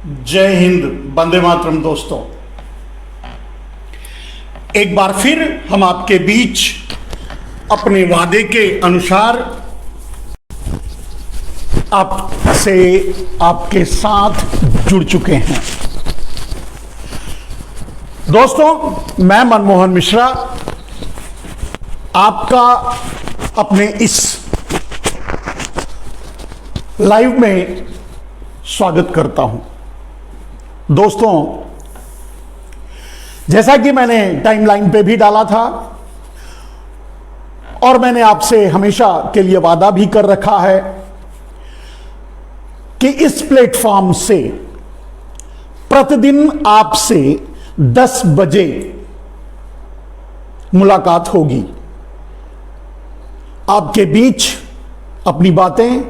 जय हिंद, वंदे मातरम। दोस्तों, एक बार फिर हम आपके बीच अपने वादे के अनुसार आपसे आपके साथ जुड़ चुके हैं। दोस्तों, मैं मनमोहन मिश्रा आपका अपने इस लाइव में स्वागत करता हूं। दोस्तों, जैसा कि मैंने टाइमलाइन पे भी डाला था और मैंने आपसे हमेशा के लिए वादा भी कर रखा है कि इस प्लेटफॉर्म से प्रतिदिन आपसे 10 बजे मुलाकात होगी। आपके बीच अपनी बातें,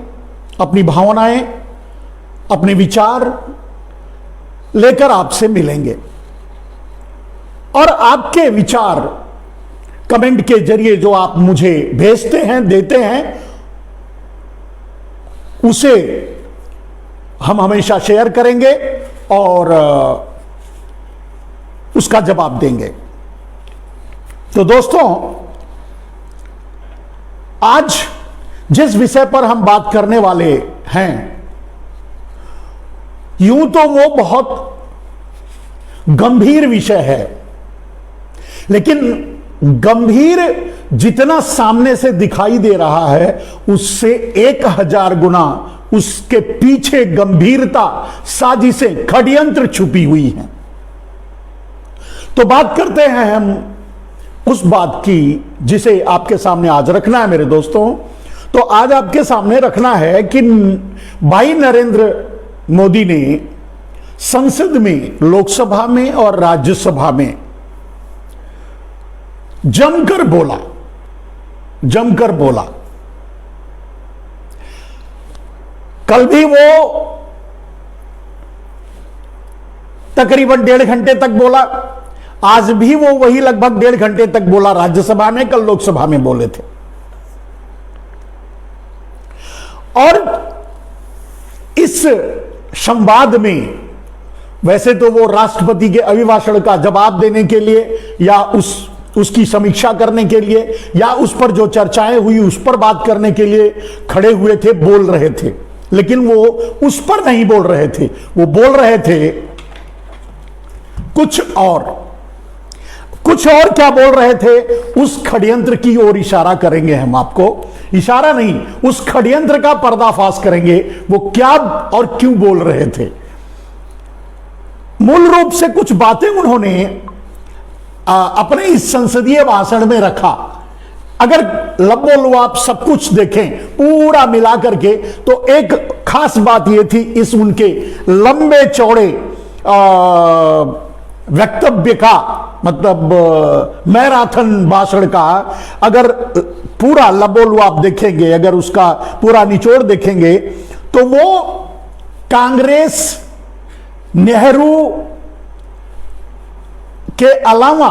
अपनी भावनाएं, अपने विचार लेकर आपसे मिलेंगे और आपके विचार कमेंट के जरिए जो आप मुझे भेजते हैं, देते हैं, उसे हम हमेशा शेयर करेंगे और उसका जवाब देंगे। तो दोस्तों, आज जिस विषय पर हम बात करने वाले हैं, यूं तो वो बहुत गंभीर विषय है, लेकिन गंभीर जितना सामने से दिखाई दे रहा है, उससे 1000 गुना उसके पीछे गंभीरता, साजिशें, षड्यंत्र छुपी हुई हैं। तो बात करते हैं हम उस बात की जिसे आपके सामने आज रखना है। मेरे दोस्तों, तो आज आपके सामने रखना है कि भाई नरेंद्र मोदी ने संसद में, लोकसभा में और राज्यसभा में जमकर बोला। कल भी वो तकरीबन 1.5 घंटे तक बोला, आज भी वो वही लगभग 1.5 घंटे तक बोला। राज्यसभा में, कल लोकसभा में बोले थे। और इस संवाद में वैसे तो वो राष्ट्रपति के अभिभाषण का जवाब देने के लिए या उसकी समीक्षा करने के लिए या उस पर जो चर्चाएं हुई उस पर बात करने के लिए खड़े हुए थे, बोल रहे थे, लेकिन वो उस पर नहीं बोल रहे थे। वो बोल रहे थे कुछ और क्या बोल रहे थे, उस षड्यंत्र की ओर इशारा करेंगे हम आपको। इशारा नहीं, उस षड्यंत्र का पर्दाफाश करेंगे। वो क्या और क्यों बोल रहे थे। मूल रूप से कुछ बातें उन्होंने अपने इस संसदीय भाषण में रखा। अगर लबोलुआब सब कुछ देखें पूरा मिला करके, तो एक खास बात यह थी इस उनके लंबे चौड़े वक्तव्य का, मतलब मैराथन भाषण का, अगर पूरा लबोलुआब देखेंगे, अगर उसका पूरा निचोड़ देखेंगे, तो वो कांग्रेस, नेहरू के अलावा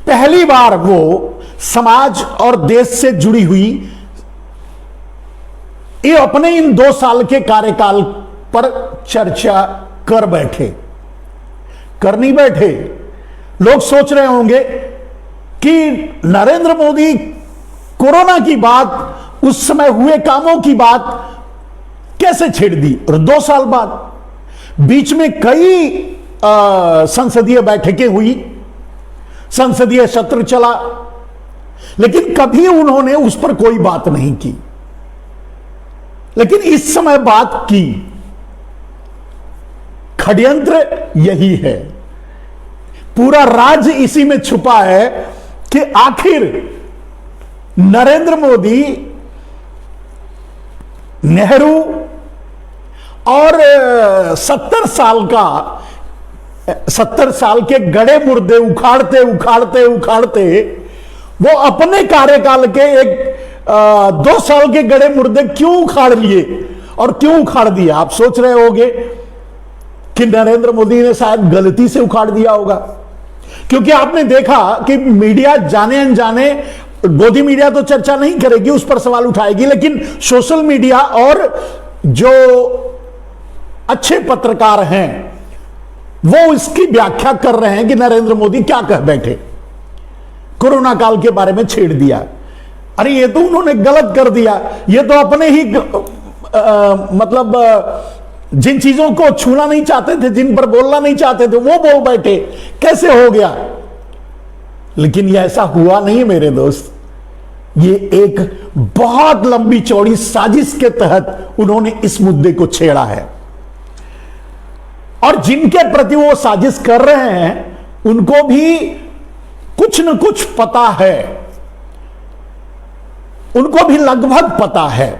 पहली बार वो समाज और देश से जुड़ी हुई, ये अपने इन 2 साल के कार्यकाल पर चर्चा कर नहीं बैठे। लोग सोच रहे होंगे कि नरेंद्र मोदी कोरोना की बात, उस समय हुए कामों की बात कैसे छेड़ दी। और 2 साल बाद बीच में कई संसदीय बैठकें हुई, संसदीय सत्र चला, लेकिन कभी उन्होंने उस पर कोई बात नहीं की। लेकिन इस समय बात की। षड्यंत्र यही है, पूरा राज इसी में छुपा है कि आखिर नरेंद्र मोदी, नेहरू और 70 साल के गड़े मुर्दे उखाड़ते वो अपने कार्यकाल के 2 साल के गड़े मुर्दे क्यों उखाड़ लिए और क्यों उखाड़ दिया। आप सोच रहे होंगे कि नरेंद्र मोदी ने शायद गलती से उखाड़ दिया होगा, क्योंकि आपने देखा कि मीडिया जाने अनजाने, गोदी मीडिया तो चर्चा नहीं करेगी, उस पर सवाल उठाएगी, लेकिन सोशल मीडिया और जो अच्छे पत्रकार हैं, वो इसकी व्याख्या कर रहे हैं कि नरेंद्र मोदी क्या कह बैठे, कोरोना काल के बारे में छेड़ दिया। अरे ये तो उन्होंने गलत कर दिया, ये तो अपने ही मतलब जिन चीजों को छूना नहीं चाहते थे, जिन पर बोलना नहीं चाहते थे, वो बोल बैठे, कैसे हो गया? लेकिन ये ऐसा हुआ नहीं मेरे दोस्त, ये एक बहुत लंबी चौड़ी साजिश के तहत उन्होंने इस मुद्दे को छेड़ा है। और जिनके प्रति वो साजिश कर रहे हैं उनको भी कुछ न कुछ पता है, उनको भी लगभग पता है।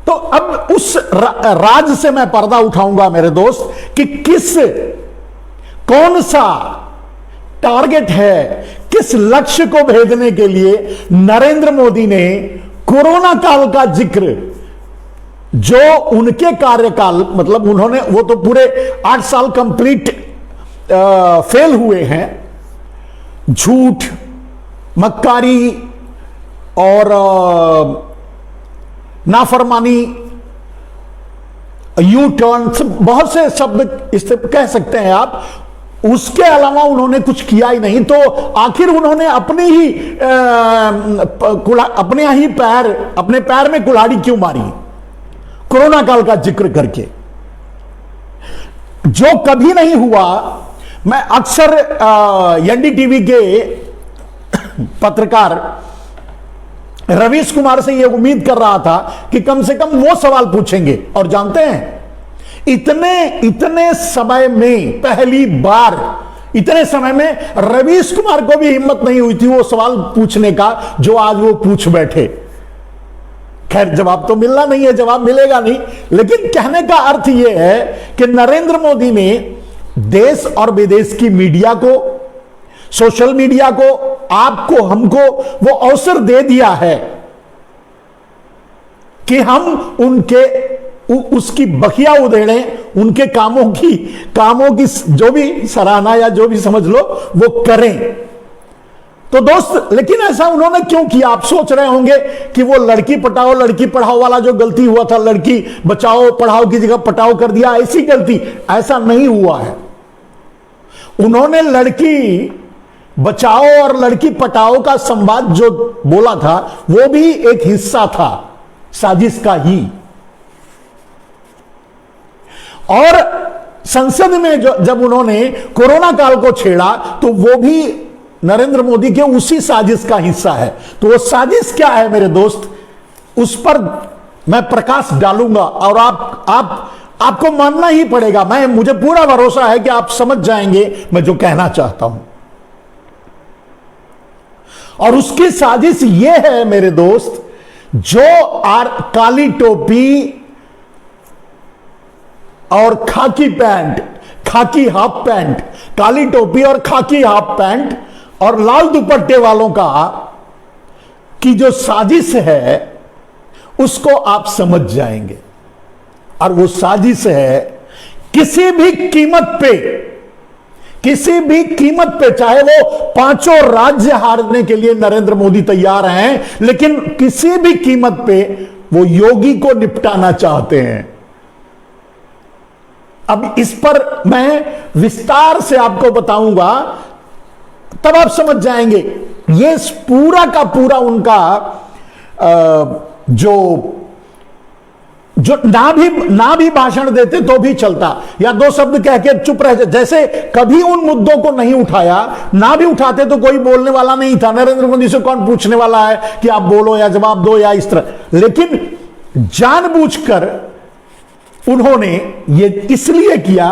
तो अब उस राज से मैं पर्दा उठाऊंगा मेरे दोस्त कि कौन सा टारगेट है, किस लक्ष्य को भेदने के लिए नरेंद्र मोदी ने कोरोना काल का जिक्र, जो उनके कार्यकाल, मतलब उन्होंने वो तो पूरे 8 साल कंप्लीट फेल हुए हैं, झूठ, मक्कारी और नाफरमानी, यू टर्न, बहुत से शब्द इससे कह सकते हैं आप, उसके अलावा उन्होंने कुछ किया ही नहीं। तो आखिर उन्होंने अपने पैर में कुल्हाड़ी क्यों मारी कोरोना काल का जिक्र करके, जो कभी नहीं हुआ। मैं अक्सर एनडीटीवी के पत्रकार रवीश कुमार से यह उम्मीद कर रहा था कि कम से कम वो सवाल पूछेंगे, और जानते हैं इतने समय में, पहली बार इतने समय में रवीश कुमार को भी हिम्मत नहीं हुई थी वो सवाल पूछने का जो आज वो पूछ बैठे। खैर जवाब तो मिलना नहीं है, जवाब मिलेगा नहीं, लेकिन कहने का अर्थ यह है कि नरेंद्र मोदी ने देश और विदेश की मीडिया को, सोशल मीडिया को, आपको, हमको वो अवसर दे दिया है कि हम उसकी बखिया उधेड़ें, उनके कामों की जो भी सराहना या जो भी समझ लो वो करें। तो दोस्त, लेकिन ऐसा उन्होंने क्यों किया? आप सोच रहे होंगे कि वो लड़की पटाओ लड़की पढ़ाओ वाला जो गलती हुआ था, लड़की बचाओ पढ़ाओ की जगह पटाओ कर दिया, ऐसी गलती, ऐसा नहीं हुआ है। उन्होंने लड़की बचाओ और लड़की पटाओ का संवाद जो बोला था वो भी एक हिस्सा था साजिश का ही। और संसद में जब उन्होंने कोरोना काल को छेड़ा तो वो भी नरेंद्र मोदी के उसी साजिश का हिस्सा है। तो वो साजिश क्या है मेरे दोस्त, उस पर मैं प्रकाश डालूंगा और आपको मानना ही पड़ेगा। मुझे पूरा भरोसा है कि आप समझ जाएंगे मैं जो कहना चाहता हूं। और उसकी साजिश यह है मेरे दोस्त, जो काली टोपी और खाकी पैंट, खाकी हाफ पैंट, काली टोपी और खाकी हाफ पैंट और लाल दुपट्टे वालों का की जो साजिश है उसको आप समझ जाएंगे। और वो साजिश है किसी भी कीमत पे, चाहे वो 5 राज्य हारने के लिए नरेंद्र मोदी तैयार हैं, लेकिन किसी भी कीमत पे वो योगी को निपटाना चाहते हैं। अब इस पर मैं विस्तार से आपको बताऊंगा, तब आप समझ जाएंगे। ये पूरा का पूरा उनका जो ना भी भाषण देते तो भी चलता, या 2 शब्द कह के चुप रह, जैसे कभी उन मुद्दों को नहीं उठाया, ना भी उठाते तो कोई बोलने वाला नहीं था। नरेंद्र मोदी से कौन पूछने वाला है कि आप बोलो या जवाब दो या इस तरह। लेकिन जानबूझकर उन्होंने ये इसलिए किया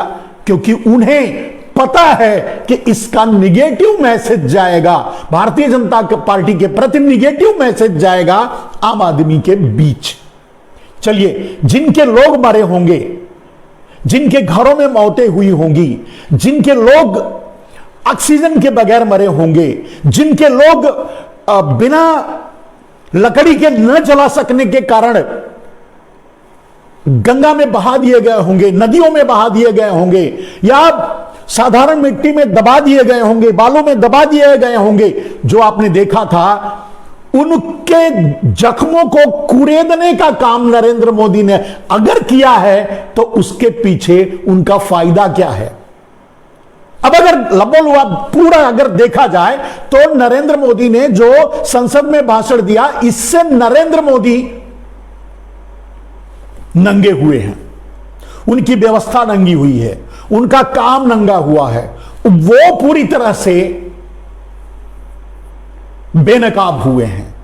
क्योंकि उन्हें पता है कि इसका निगेटिव मैसेज जाएगा, भारतीय जनता पार्टी के प्रति निगेटिव मैसेज जाएगा आम आदमी के बीच। चलिए, जिनके लोग मरे होंगे, जिनके घरों में मौतें हुई होंगी, जिनके लोग ऑक्सीजन के बगैर मरे होंगे, जिनके लोग बिना लकड़ी के न जला सकने के कारण गंगा में बहा दिए गए होंगे, नदियों में बहा दिए गए होंगे, या साधारण मिट्टी में दबा दिए गए होंगे, बालों में दबा दिए गए होंगे, जो आपने देखा था उनके जख्मों को कुरेदने का काम नरेंद्र मोदी ने अगर किया है तो उसके पीछे उनका फायदा क्या है? अब अगर लबोलुआ पूरा अगर देखा जाए तो नरेंद्र मोदी ने जो संसद में भाषण दिया, इससे नरेंद्र मोदी नंगे हुए हैं, उनकी व्यवस्था नंगी हुई है, उनका काम नंगा हुआ है, वो पूरी तरह से बेनकाब हुए हैं।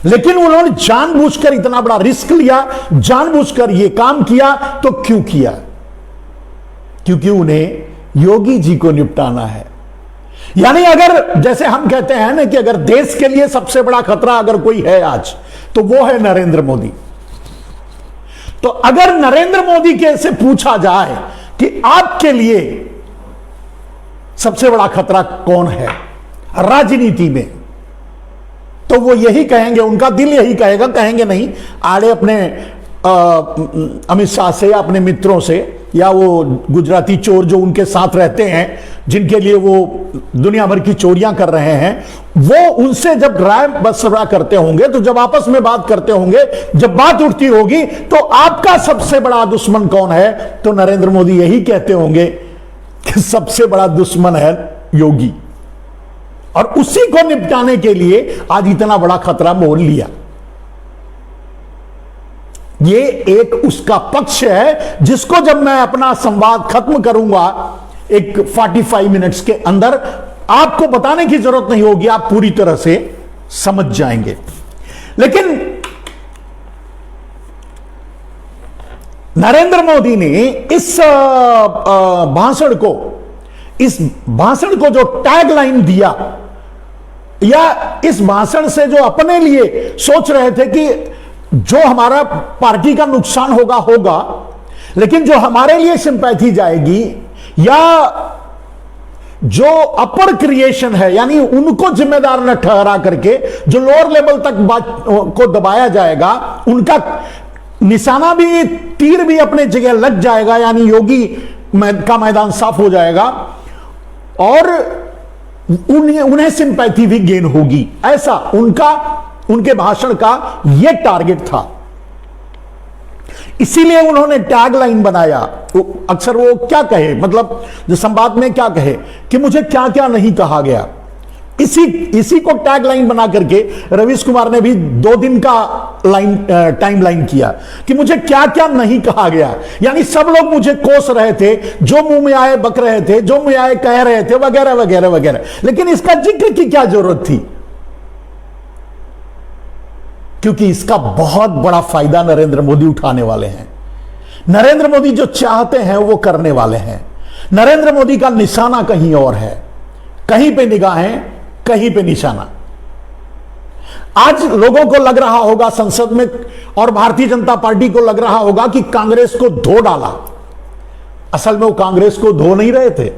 लेकिन उन्होंने जानबूझकर इतना बड़ा रिस्क लिया, जानबूझकर यह काम किया। तो क्यों किया? क्योंकि उन्हें योगी जी को निपटाना है। यानी अगर जैसे हम कहते हैं ना कि अगर देश के लिए सबसे बड़ा खतरा अगर कोई है आज, तो वो है नरेंद्र मोदी। तो अगर नरेंद्र मोदी के से पूछा जाए कि आपके लिए सबसे बड़ा खतरा कौन है राजनीति में, तो वो यही कहेंगे, उनका दिल यही कहेगा, कहेंगे नहीं आड़े अपने अमित शाह से या अपने मित्रों से या वो गुजराती चोर जो उनके साथ रहते हैं, जिनके लिए वो दुनिया भर की चोरियां कर रहे हैं, वो उनसे जब राय मशवरा करते होंगे, तो जब आपस में बात करते होंगे, जब बात उठती होगी, तो आपका सबसे बड़ा दुश्मन कौन है? तो नरेंद्र मोदी यही कहते होंगे कि सबसे बड़ा दुश्मन है योगी, और उसी को निपटाने के लिए आज इतना बड़ा खतरा मोल लिया। ये एक उसका पक्ष है जिसको जब मैं अपना संवाद खत्म करूंगा एक 45 मिनट्स के अंदर, आपको बताने की जरूरत नहीं होगी, आप पूरी तरह से समझ जाएंगे। लेकिन नरेंद्र मोदी ने इस भाषण को जो टैगलाइन दिया, या इस भाषण से जो अपने लिए सोच रहे थे कि जो हमारा पार्टी का नुकसान होगा, लेकिन जो हमारे लिए सिंपैथी जाएगी, या जो अपर क्रिएशन है, यानी उनको जिम्मेदार न ठहरा करके जो लोअर लेवल तक बात को दबाया जाएगा, उनका निशाना भी, तीर भी अपने जगह लग जाएगा, यानी योगी का मैदान साफ हो जाएगा और उन्हें सिंपैथी भी गेन होगी। ऐसा उनके भाषण का यह टारगेट था। इसीलिए उन्होंने टैगलाइन बनाया। अक्सर वो क्या कहे, मतलब जो संवाद में क्या कहे कि मुझे क्या क्या नहीं कहा गया, इसी को टैगलाइन बना करके रवीश कुमार ने भी 2 दिन का टाइम लाइन किया कि मुझे क्या क्या नहीं कहा गया। यानी सब लोग मुझे कोस रहे थे, जो मुंह में आए बक रहे थे, जो मुंह में आए कह रहे थे, वगैरह वगैरह वगैरह, लेकिन इसका जिक्र की क्या जरूरत थी? क्योंकि इसका बहुत बड़ा फायदा नरेंद्र मोदी उठाने वाले हैं। नरेंद्र मोदी जो चाहते हैं वो करने वाले हैं। नरेंद्र मोदी का निशाना कहीं और है, कहीं पे निगाहें, कहीं पे निशाना। आज लोगों को लग रहा होगा संसद में, और भारतीय जनता पार्टी को लग रहा होगा कि कांग्रेस को धो डाला। असल में वो कांग्रेस को धो नहीं रहे थे,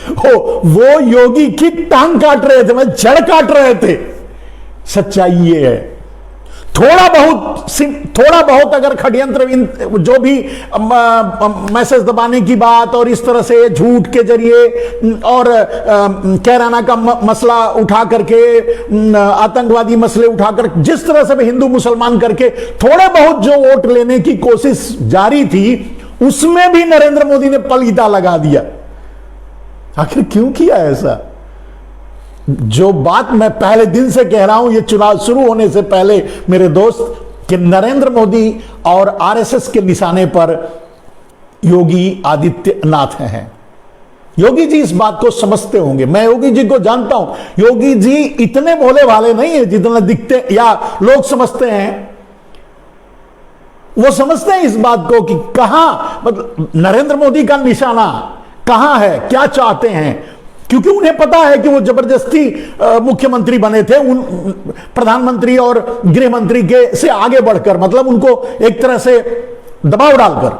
वो योगी की टांग काट रहे थे, मतलब जड़ काट रहे थे। सच्चाई ये है। थोड़ा बहुत अगर षड्यंत्र, जो भी मैसेज दबाने की बात और इस तरह से झूठ के जरिए और कैराना का मसला उठा करके, आतंकवादी मसले उठाकर, जिस तरह से हिंदू मुसलमान करके थोड़े बहुत जो वोट लेने की कोशिश जारी थी, उसमें भी नरेंद्र मोदी ने पलीता लगा दिया। आखिर क्यों किया ऐसा? जो बात मैं पहले दिन से कह रहा हूं, ये चुनाव शुरू होने से पहले मेरे दोस्त, कि नरेंद्र मोदी और आरएसएस के निशाने पर योगी आदित्यनाथ हैं। योगी जी इस बात को समझते होंगे, मैं योगी जी को जानता हूं। योगी जी इतने भोले भाले नहीं है जितना दिखते या लोग समझते हैं। वो समझते हैं इस बात को कि कहां, मतलब नरेंद्र मोदी का निशाना कहां है, क्या चाहते हैं, क्योंकि उन्हें पता है कि वो जबरदस्ती मुख्यमंत्री बने थे, उन प्रधानमंत्री और गृह मंत्री के से आगे बढ़कर, मतलब उनको एक तरह से दबाव डालकर।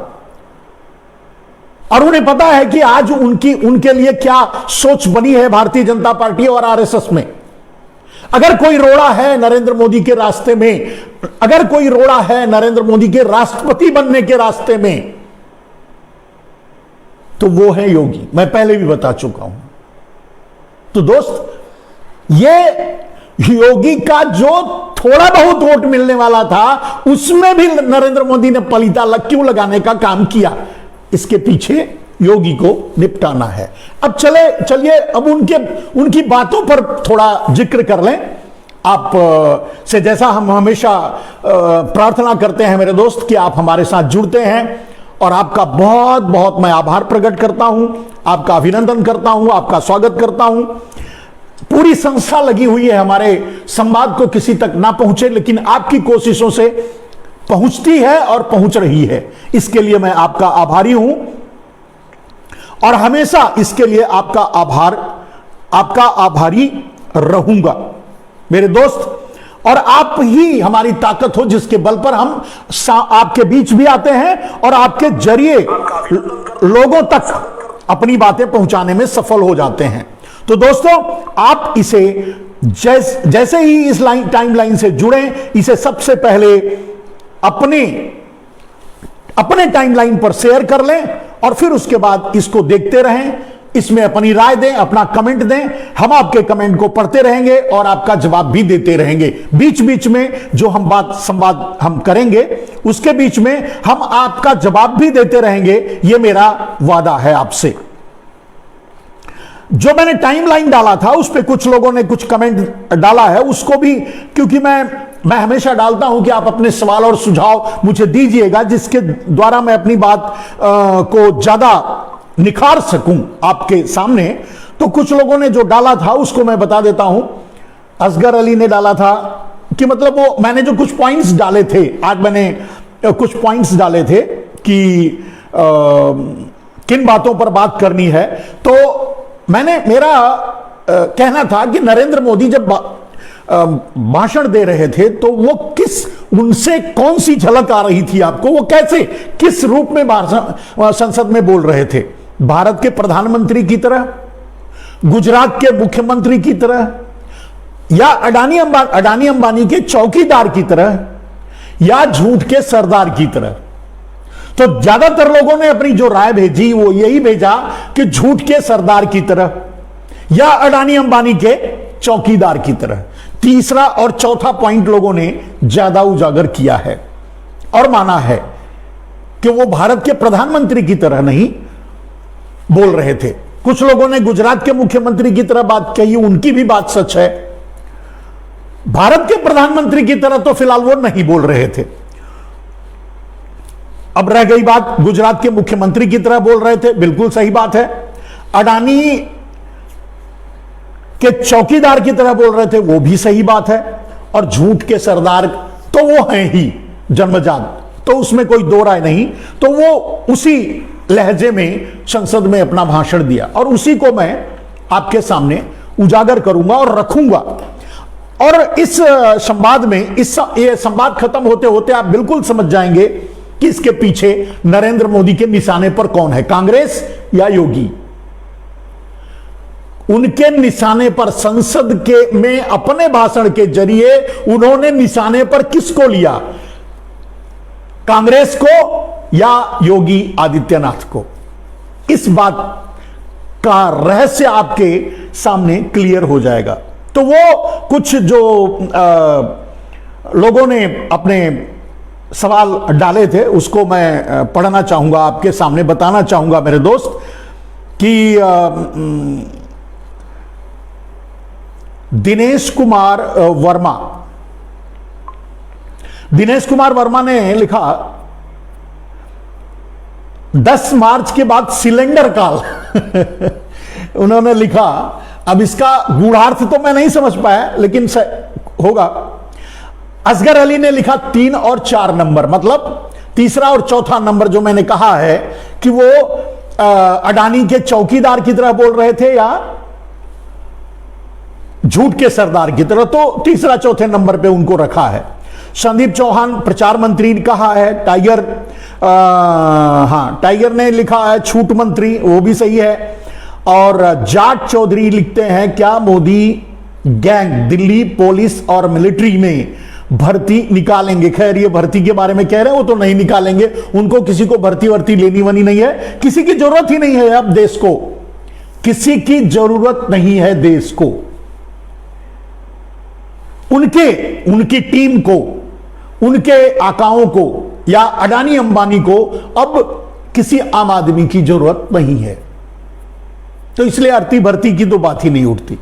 और उन्हें पता है कि आज उनके लिए क्या सोच बनी है भारतीय जनता पार्टी और आरएसएस में। अगर कोई रोड़ा है नरेंद्र मोदी के रास्ते में, अगर कोई रोड़ा है नरेंद्र मोदी के राष्ट्रपति बनने के रास्ते में, तो वो है योगी। मैं पहले भी बता चुका हूं। तो दोस्त, ये योगी का जो थोड़ा बहुत वोट मिलने वाला था उसमें भी नरेंद्र मोदी ने पलीता क्यों लगाने का काम किया, इसके पीछे योगी को निपटाना है। अब चलिए अब उनकी बातों पर थोड़ा जिक्र कर लें। आप से जैसा हम हमेशा प्रार्थना करते हैं मेरे दोस्त कि आप हमारे साथ जुड़ते हैं, और आपका बहुत बहुत मैं आभार प्रकट करता हूं, आपका अभिनंदन करता हूं, आपका स्वागत करता हूं। पूरी संस्था लगी हुई है हमारे संवाद को किसी तक ना पहुंचे, लेकिन आपकी कोशिशों से पहुंचती है और पहुंच रही है। इसके लिए मैं आपका आभारी हूं और हमेशा इसके लिए आपका आभारी रहूंगा मेरे दोस्त। और आप ही हमारी ताकत हो जिसके बल पर हम आपके बीच भी आते हैं और आपके जरिए लोगों तक अपनी बातें पहुंचाने में सफल हो जाते हैं। तो दोस्तों, आप इसे जैसे ही इस टाइमलाइन से जुड़ें, इसे सबसे पहले अपने टाइमलाइन पर शेयर कर लें और फिर उसके बाद इसको देखते रहें, इसमें अपनी राय दें, अपना कमेंट दें। हम आपके कमेंट को पढ़ते रहेंगे और आपका जवाब भी देते रहेंगे। बीच बीच में जो हम संवाद हम करेंगे उसके बीच में हम आपका जवाब भी देते रहेंगे, यह मेरा वादा है आपसे। जो मैंने टाइमलाइन डाला था उस पे कुछ लोगों ने कुछ कमेंट डाला है, उसको भी, क्योंकि मैं हमेशा डालता हूं कि आप अपने सवाल और सुझाव मुझे दीजिएगा जिसके द्वारा मैं अपनी बात को ज्यादा निखार सकूं आपके सामने। तो कुछ लोगों ने जो डाला था उसको मैं बता देता हूं। असगर अली ने डाला था कि मतलब वो मैंने जो कुछ पॉइंट्स डाले थे, आज मैंने कुछ पॉइंट्स डाले थे कि किन बातों पर बात करनी है। तो मेरा कहना था कि नरेंद्र मोदी जब भाषण दे रहे थे तो वो उनसे कौन सी झलक आ रही थी आपको, वो कैसे किस रूप में संसद में बोल रहे थे? भारत के प्रधानमंत्री की तरह, गुजरात के मुख्यमंत्री की तरह, या अडानी अंबानी के चौकीदार की तरह, या झूठ के सरदार की तरह? तो ज्यादातर लोगों ने अपनी जो राय भेजी वो यही भेजा कि झूठ के सरदार की तरह या अडानी अंबानी के चौकीदार की तरह। तीसरा और चौथा पॉइंट लोगों ने ज्यादा उजागर किया है और माना है कि वो भारत के प्रधानमंत्री की तरह नहीं बोल रहे थे। कुछ लोगों ने गुजरात के मुख्यमंत्री की तरह बात कही, उनकी भी बात सच है। भारत के प्रधानमंत्री की तरह तो फिलहाल वो नहीं बोल रहे थे। अब रह गई बात गुजरात के मुख्यमंत्री की तरह बोल रहे थे, बिल्कुल सही बात है। अडानी के चौकीदार की तरह बोल रहे थे, वो भी सही बात है। और झूठ के सरदार तो वो हैं ही जन्मजात, तो उसमें कोई दो राय नहीं। तो वो उसी लहजे में संसद में अपना भाषण दिया और उसी को मैं आपके सामने उजागर करूंगा और रखूंगा। और इस संवाद में ये संवाद खत्म होते होते आप बिल्कुल समझ जाएंगे कि इसके पीछे नरेंद्र मोदी के निशाने पर कौन है, कांग्रेस या योगी। उनके निशाने पर संसद में अपने भाषण के जरिए उन्होंने निशाने पर किसको लिया, कांग्रेस को या योगी आदित्यनाथ को? इस बात का रहस्य आपके सामने क्लियर हो जाएगा। तो वो कुछ जो लोगों ने अपने सवाल डाले थे उसको मैं पढ़ना चाहूंगा, आपके सामने बताना चाहूंगा मेरे दोस्त कि दिनेश कुमार वर्मा ने लिखा 10 मार्च के बाद सिलेंडर काल उन्होंने लिखा। अब इसका गूढ़ार्थ तो मैं नहीं समझ पाया लेकिन होगा। असगर अली ने लिखा 3 और 4 नंबर, मतलब तीसरा और चौथा नंबर जो मैंने कहा है कि वो अडानी के चौकीदार की तरह बोल रहे थे या झूठ के सरदार की तरह, तो तीसरा चौथे नंबर पे उनको रखा है। संदीप चौहान प्रचार मंत्री कहा है। टाइगर ने लिखा है छूट मंत्री, वो भी सही है। और जाट चौधरी लिखते हैं क्या मोदी गैंग दिल्ली पुलिस और मिलिट्री में भर्ती निकालेंगे? खैर ये भर्ती के बारे में कह रहे हैं, वो तो नहीं निकालेंगे, उनको किसी को भर्ती लेनी वनी नहीं है, किसी की जरूरत ही नहीं है। अब देश को किसी की जरूरत नहीं है, देश को उनकी टीम को, उनके आकाओं को या अडानी अंबानी को अब किसी आम आदमी की जरूरत नहीं है। तो इसलिए आरती भर्ती की तो बात ही नहीं उठती।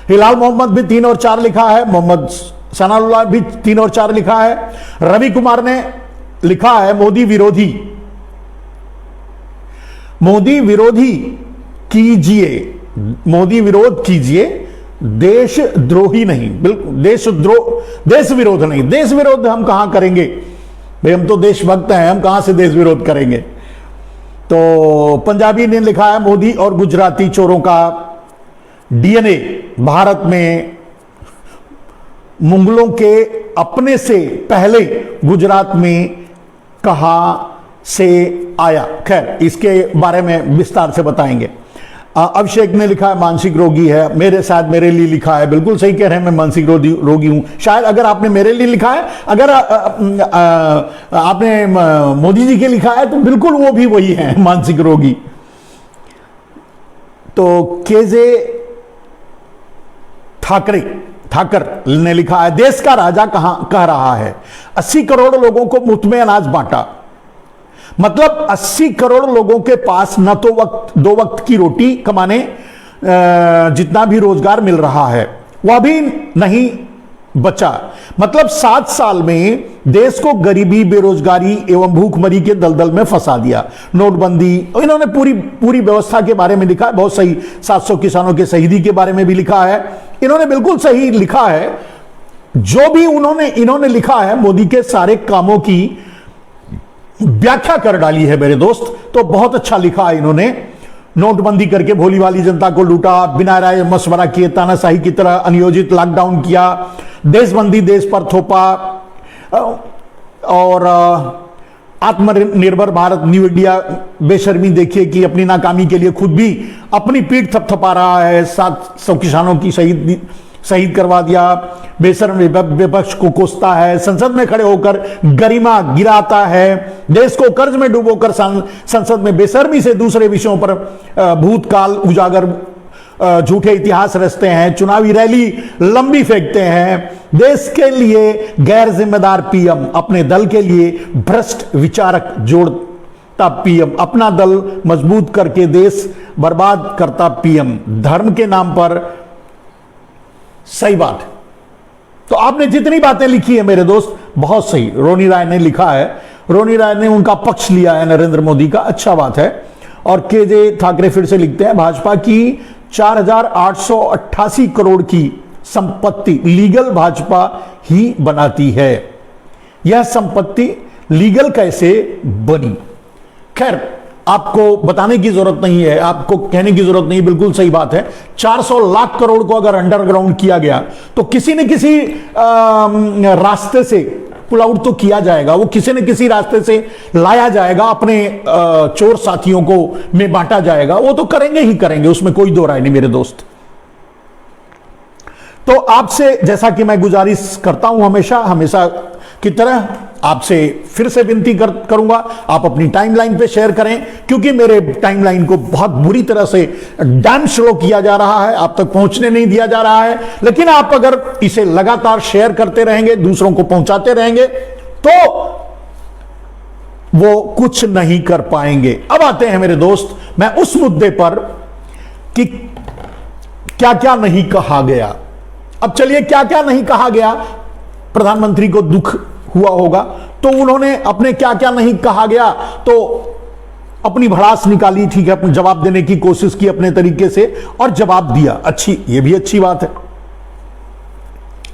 हिलाल मोहम्मद भी 3 और 4 लिखा है, मोहम्मद सनाउल्लाह भी 3 और 4 लिखा है। रवि कुमार ने लिखा है मोदी विरोधी कीजिए, मोदी विरोध कीजिए, देशद्रोही नहीं, बिल्कुल देश विरोध नहीं। देश विरोध हम कहां करेंगे भाई, हम तो देशभक्त हैं, हम कहां से देश विरोध करेंगे। तो पंजाबी ने लिखा है मोदी और गुजराती चोरों का डीएनए भारत में मुगलों के अपने से पहले गुजरात में कहां से आया। खैर, इसके बारे में विस्तार से बताएंगे। अभिषेक ने लिखा है मानसिक रोगी है, मेरे लिए लिखा है। बिल्कुल सही कह रहे हैं, मैं मानसिक रोगी हूं। शायद अगर आपने मेरे लिए लिखा है, अगर आपने मोदी जी के लिखा है, तो बिल्कुल वो भी वही है, मानसिक रोगी। तो केजे ठाकर ने लिखा है देश का राजा कह रहा है 80 करोड़ लोगों को मुफ्त में अनाज बांटा। मतलब 80 करोड़ लोगों के पास न तो 2 वक्त की रोटी कमाने जितना भी रोजगार मिल रहा है वह भी नहीं बचा। मतलब 7 साल में देश को गरीबी, बेरोजगारी एवं भूखमरी के दलदल में फंसा दिया। नोटबंदी, इन्होंने पूरी व्यवस्था के बारे में लिखा है, बहुत सही। 700 किसानों के शहीदी के बारे में भी लिखा है। इन्होंने बिल्कुल सही लिखा है। जो भी इन्होंने लिखा है, मोदी के सारे कामों की व्याख्या कर डाली है मेरे दोस्त। तो बहुत अच्छा लिखा है इन्होंने। नोटबंदी करके भोली वाली जनता को लूटा, बिना राय मशवरा किए तानाशाही की तरह अनियोजित लॉकडाउन किया, देशबंदी देश पर थोपा, और आत्मनिर्भर भारत न्यू इंडिया बेशर्मी देखिए कि अपनी नाकामी के लिए खुद भी अपनी पीठ थपथपा रहा है। 700 किसानों की शहीद करवा दिया, बेशर्म विपक्ष को कोसता है, संसद में खड़े होकर गरिमा गिराता है, देश को कर्ज में डुबोकर संसद में बेशर्मी से दूसरे विषयों पर भूतकाल उजागर झूठे इतिहास रचते हैं, चुनावी रैली लंबी फेंकते हैं, देश के लिए गैर जिम्मेदार पीएम, अपने दल के लिए भ्रष्ट विचारक जोड़ता पीएम, अपना दल मजबूत करके देश बर्बाद करता पीएम, धर्म के नाम पर। सही बात। तो आपने जितनी बातें लिखी है मेरे दोस्त, बहुत सही। रोनी राय ने लिखा है, रोनी राय ने उनका पक्ष लिया है नरेंद्र मोदी का, अच्छा बात है। और केजे ठाकरे फिर से लिखते हैं भाजपा की 4888 करोड़ की संपत्ति लीगल भाजपा ही बनाती है। यह संपत्ति लीगल कैसे बनी? खैर, आपको बताने की जरूरत नहीं है, आपको कहने की जरूरत नहीं, बिल्कुल सही बात है। 400 लाख करोड़ को अगर अंडरग्राउंड किया गया तो किसी न किसी रास्ते से पुल आउट तो किया जाएगा, वो किसी न किसी रास्ते से लाया जाएगा, अपने चोर साथियों को में बांटा जाएगा। वो तो करेंगे ही करेंगे, उसमें कोई दो राय नहीं मेरे दोस्त। तो आपसे, जैसा कि मैं गुजारिश करता हूं हमेशा की तरह, आपसे फिर से विनती करूंगा, आप अपनी टाइमलाइन पे शेयर करें, क्योंकि मेरे टाइमलाइन को बहुत बुरी तरह से डैम स्लो किया जा रहा है, आप तक पहुंचने नहीं दिया जा रहा है। लेकिन आप अगर इसे लगातार शेयर करते रहेंगे, दूसरों को पहुंचाते रहेंगे, तो वो कुछ नहीं कर पाएंगे। अब आते हैं मेरे दोस्त, मैं उस मुद्दे पर कि क्या क्या नहीं कहा गया। अब चलिए, क्या क्या नहीं कहा गया। प्रधानमंत्री को दुख हुआ होगा, तो उन्होंने अपने क्या क्या नहीं कहा गया तो अपनी भड़ास निकाली, ठीक है, अपने जवाब देने की कोशिश की अपने तरीके से और जवाब दिया। अच्छी, ये भी अच्छी बात है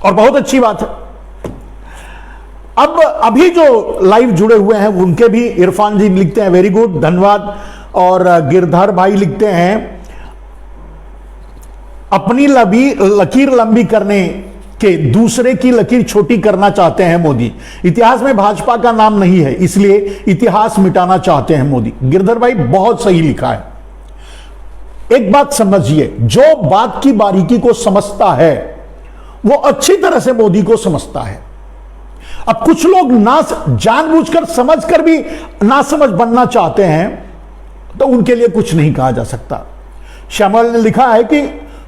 और बहुत अच्छी बात है। अब अभी जो लाइव जुड़े हुए हैं उनके भी इरफान जी लिखते हैं वेरी गुड, धन्यवाद। और गिरधर भाई लिखते हैं अपनी लकीर लंबी करने के दूसरे की लकीर छोटी करना चाहते हैं मोदी। इतिहास में भाजपा का नाम नहीं है, इसलिए इतिहास मिटाना चाहते हैं मोदी। गिरधर भाई बहुत सही लिखा है। एक बात समझिए, जो बात की बारीकी को समझता है वो अच्छी तरह से मोदी को समझता है। अब कुछ लोग ना जानबूझकर समझकर भी ना समझ बनना चाहते हैं, तो उनके लिए कुछ नहीं कहा जा सकता। श्यामल ने लिखा है कि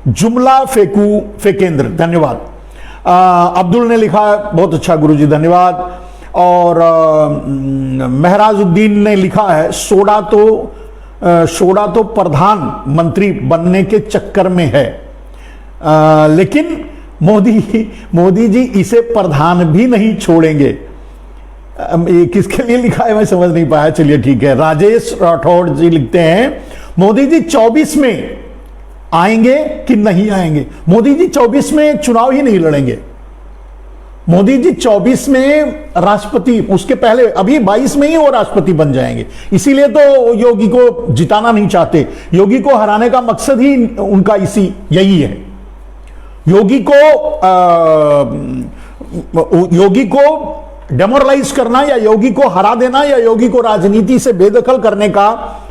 जुमला फेकेंद्र, धन्यवाद। अब्दुल ने लिखा है, बहुत अच्छा गुरुजी, धन्यवाद। और महराजुद्दीन ने लिखा है, सोडा तो प्रधानमंत्री बनने के चक्कर में है, लेकिन मोदी जी इसे प्रधान भी नहीं छोड़ेंगे। ये किसके लिए लिखा है मैं समझ नहीं पाया, चलिए ठीक है। राजेश राठौड़ जी लिखते हैं, मोदी जी 24 में आएंगे कि नहीं आएंगे? मोदी जी 24 में चुनाव ही नहीं लड़ेंगे। मोदी जी 24 में राष्ट्रपति, उसके पहले अभी 22 में ही वो राष्ट्रपति बन जाएंगे। इसीलिए तो योगी को जिताना नहीं चाहते। योगी को हराने का मकसद ही उनका यही है। योगी को डेमोरलाइज करना या योगी को हरा देना या योगी को राजनीति से बेदखल करने का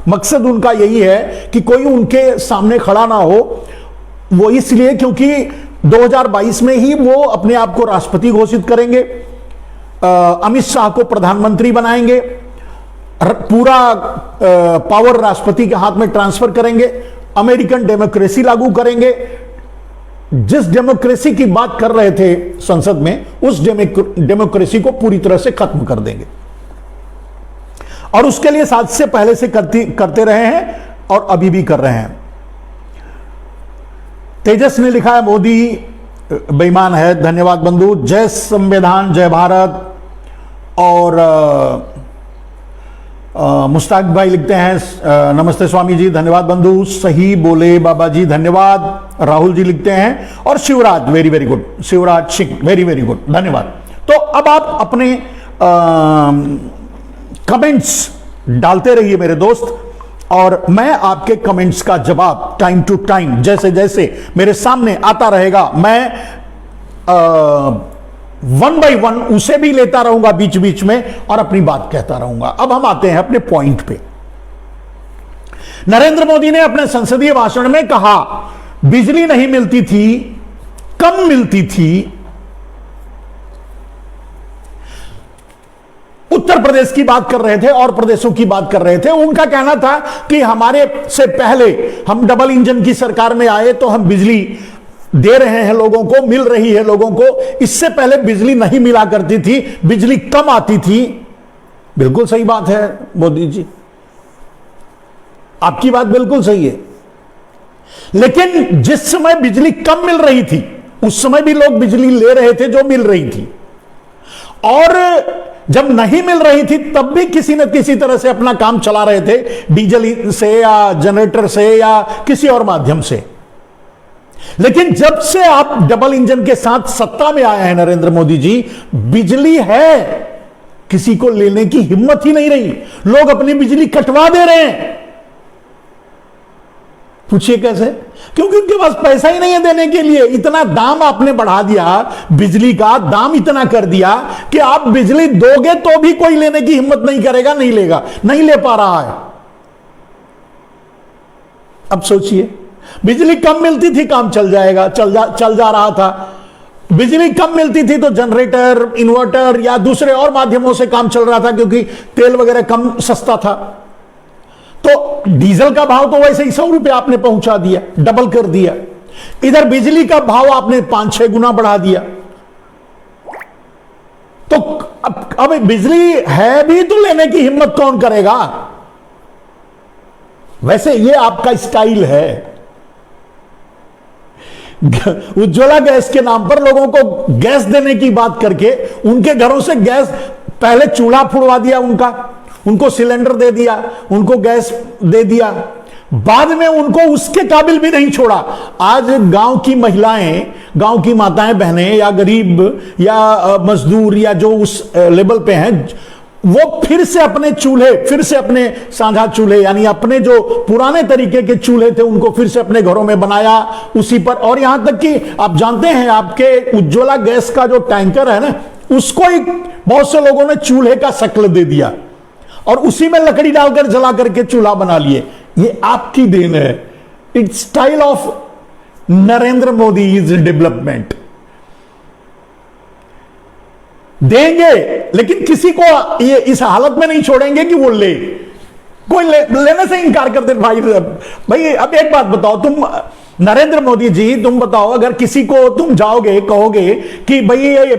मकसद उनका यही है कि कोई उनके सामने खड़ा ना हो। वो इसलिए क्योंकि 2022 में ही वो अपने आप को राष्ट्रपति घोषित करेंगे, अमित शाह को प्रधानमंत्री बनाएंगे, पूरा पावर राष्ट्रपति के हाथ में ट्रांसफर करेंगे, अमेरिकन डेमोक्रेसी लागू करेंगे। जिस डेमोक्रेसी की बात कर रहे थे संसद में, उस डेमोक्रेसी को पूरी तरह से खत्म कर देंगे। और उसके लिए साथ से पहले से करते रहे हैं और अभी भी कर रहे हैं। तेजस ने लिखा है, मोदी बेईमान है, धन्यवाद बंधु। जय संविधान, जय भारत। और मुश्ताक भाई लिखते हैं, नमस्ते स्वामी जी, धन्यवाद बंधु। सही बोले बाबा जी, धन्यवाद। राहुल जी लिखते हैं, और Shivraj, very very good, Shivraj Singh, very very good, धन्यवाद। तो अब आप अपने कमेंट्स डालते रहिए मेरे दोस्त, और मैं आपके कमेंट्स का जवाब टाइम टू टाइम जैसे जैसे मेरे सामने आता रहेगा, मैं 1 by 1 उसे भी लेता रहूंगा बीच बीच में और अपनी बात कहता रहूंगा। अब हम आते हैं अपने पॉइंट पे। नरेंद्र मोदी ने अपने संसदीय भाषण में कहा, बिजली नहीं मिलती थी, कम मिलती थी। उत्तर प्रदेश की बात कर रहे थे और प्रदेशों की बात कर रहे थे। उनका कहना था कि हमारे से पहले हम डबल इंजन की सरकार में आए तो हम बिजली दे रहे हैं लोगों को, मिल रही है लोगों को। इससे पहले बिजली नहीं मिला करती थी, बिजली कम आती थी। बिल्कुल सही बात है मोदी जी, आपकी बात बिल्कुल सही है। लेकिन जिस समय बिजली कम मिल रही थी, उस समय भी लोग बिजली ले रहे थे जो मिल रही थी, और जब नहीं मिल रही थी तब भी किसी न किसी तरह से अपना काम चला रहे थे, डीजल से या जनरेटर से या किसी और माध्यम से। लेकिन जब से आप डबल इंजन के साथ सत्ता में आए हैं नरेंद्र मोदी जी, बिजली है, किसी को लेने की हिम्मत ही नहीं रही। लोग अपनी बिजली कटवा दे रहे हैं। पूछिए कैसे? क्योंकि उनके पास पैसा ही नहीं है देने के लिए। इतना दाम आपने बढ़ा दिया, बिजली का दाम इतना कर दिया कि आप बिजली दोगे तो भी कोई लेने की हिम्मत नहीं करेगा, नहीं लेगा, नहीं ले पा रहा है। अब सोचिए, बिजली कम मिलती थी, काम चल जा रहा था। बिजली कम मिलती थी तो जनरेटर, इन्वर्टर या दूसरे और माध्यमों से काम चल रहा था, क्योंकि तेल वगैरह कम सस्ता था। तो डीजल का भाव तो वैसे ही 100 रुपए आपने पहुंचा दिया, डबल कर दिया। इधर बिजली का भाव आपने 5-6 गुना बढ़ा दिया। तो अब बिजली है भी तो लेने की हिम्मत कौन करेगा? वैसे ये आपका स्टाइल है। उज्ज्वला गैस के नाम पर लोगों को गैस देने की बात करके उनके घरों से गैस, पहले चूल्हा फुड़वा दिया उनको सिलेंडर दे दिया, उनको गैस दे दिया, बाद में उनको उसके काबिल भी नहीं छोड़ा। आज गांव की महिलाएं, गांव की माताएं बहनें या गरीब या मजदूर या जो उस लेवल पे हैं, वो फिर से अपने चूल्हे, फिर से अपने साझा चूल्हे, यानी अपने जो पुराने तरीके के चूल्हे थे उनको फिर से अपने घरों में बनाया उसी पर। और यहां तक कि आप जानते हैं, आपके उज्ज्वला गैस का जो टैंकर है ना, उसको ही बहुत से लोगों ने चूल्हे का शक्ल दे दिया और उसी में लकड़ी डालकर जला करके चूल्हा बना लिए। ये आपकी देन है। It's style of Narendra Modi is development. देंगे, लेकिन किसी को ये इस हालत में नहीं छोड़ेंगे कि वो कोई लेने से इनकार कर दे। भाई अब एक बात बताओ, नरेंद्र मोदी जी, तुम बताओ, अगर किसी को तुम जाओगे कहोगे कि भाई ये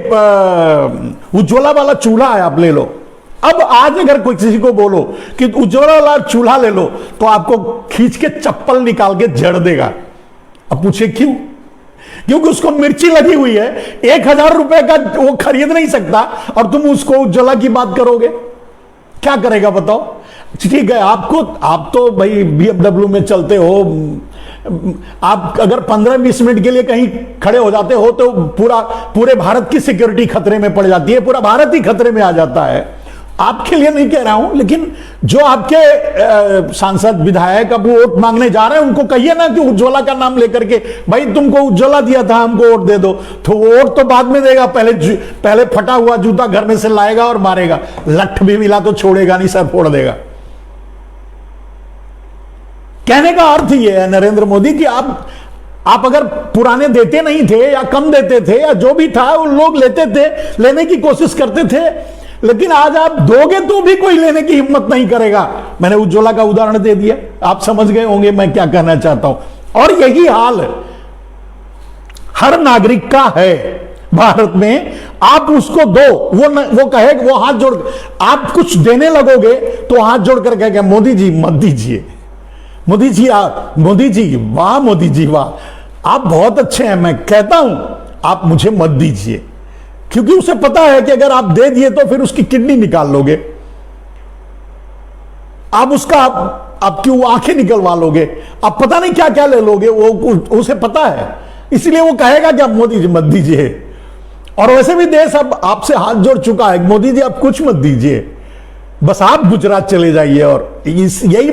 उज्ज्वला वाला चूल्हा है, आप ले लो। अब आज अगर कोई किसी को बोलो कि उज्ज्वला वाला चूल्हा ले लो, तो आपको खींच के चप्पल निकाल के जड़ देगा। अब पूछे क्यों? क्योंकि उसको मिर्ची लगी हुई है, 1000 रुपए का वो खरीद नहीं सकता, और तुम उसको उज्ज्वला की बात करोगे, क्या करेगा बताओ? ठीक है, आप तो भाई BMW में चलते हो, आप अगर 15-20 मिनट के लिए कहीं खड़े हो जाते हो तो पूरे भारत की सिक्योरिटी खतरे में पड़ जाती है, पूरा भारत ही खतरे में आ जाता है। आपके लिए नहीं कह रहा हूं, लेकिन जो आपके सांसद विधायक अब वोट मांगने जा रहे हैं, उनको कहिए ना कि उज्ज्वला का नाम लेकर के, भाई तुमको उज्ज्वला दिया था, हमको वोट दे दो। तो वोट तो बाद में देगा, पहले फटा हुआ जूता घर में से लाएगा और मारेगा। लठ भी मिला तो छोड़ेगा नहीं, सर फोड़ देगा। कहने का अर्थ यह है नरेंद्र मोदी कि आप अगर पुराने देते नहीं थे या कम देते थे या जो भी था, वो लोग लेते थे, लेने की कोशिश करते थे, लेकिन आज आप दोगे तो भी कोई लेने की हिम्मत नहीं करेगा। मैंने उज्ज्वला का उदाहरण दे दिया, आप समझ गए होंगे मैं क्या कहना चाहता हूं। और यही हाल हर नागरिक का है भारत में। आप उसको दो, वो कहे, वो हाथ जोड़, आप कुछ देने लगोगे तो हाथ जोड़ कर कहेगा मोदी जी मत दीजिए, मोदी जी मोदी जी वाह, मोदी जी वाह, आप बहुत अच्छे हैं, मैं कहता हूं आप मुझे मत दीजिए। क्योंकि उसे पता है कि अगर आप दे दिए तो फिर उसकी किडनी निकाल लोगे, आप आपकी वो आंखें निकलवा लोगे, आप पता नहीं क्या क्या ले लोगे, वो उसे पता है। इसलिए वो कहेगा कि आप मोदी जी मत दीजिए। और वैसे भी देश अब आपसे हाथ जोड़ चुका है, मोदी जी आप कुछ मत दीजिए, बस आप गुजरात चले जाइए। और यही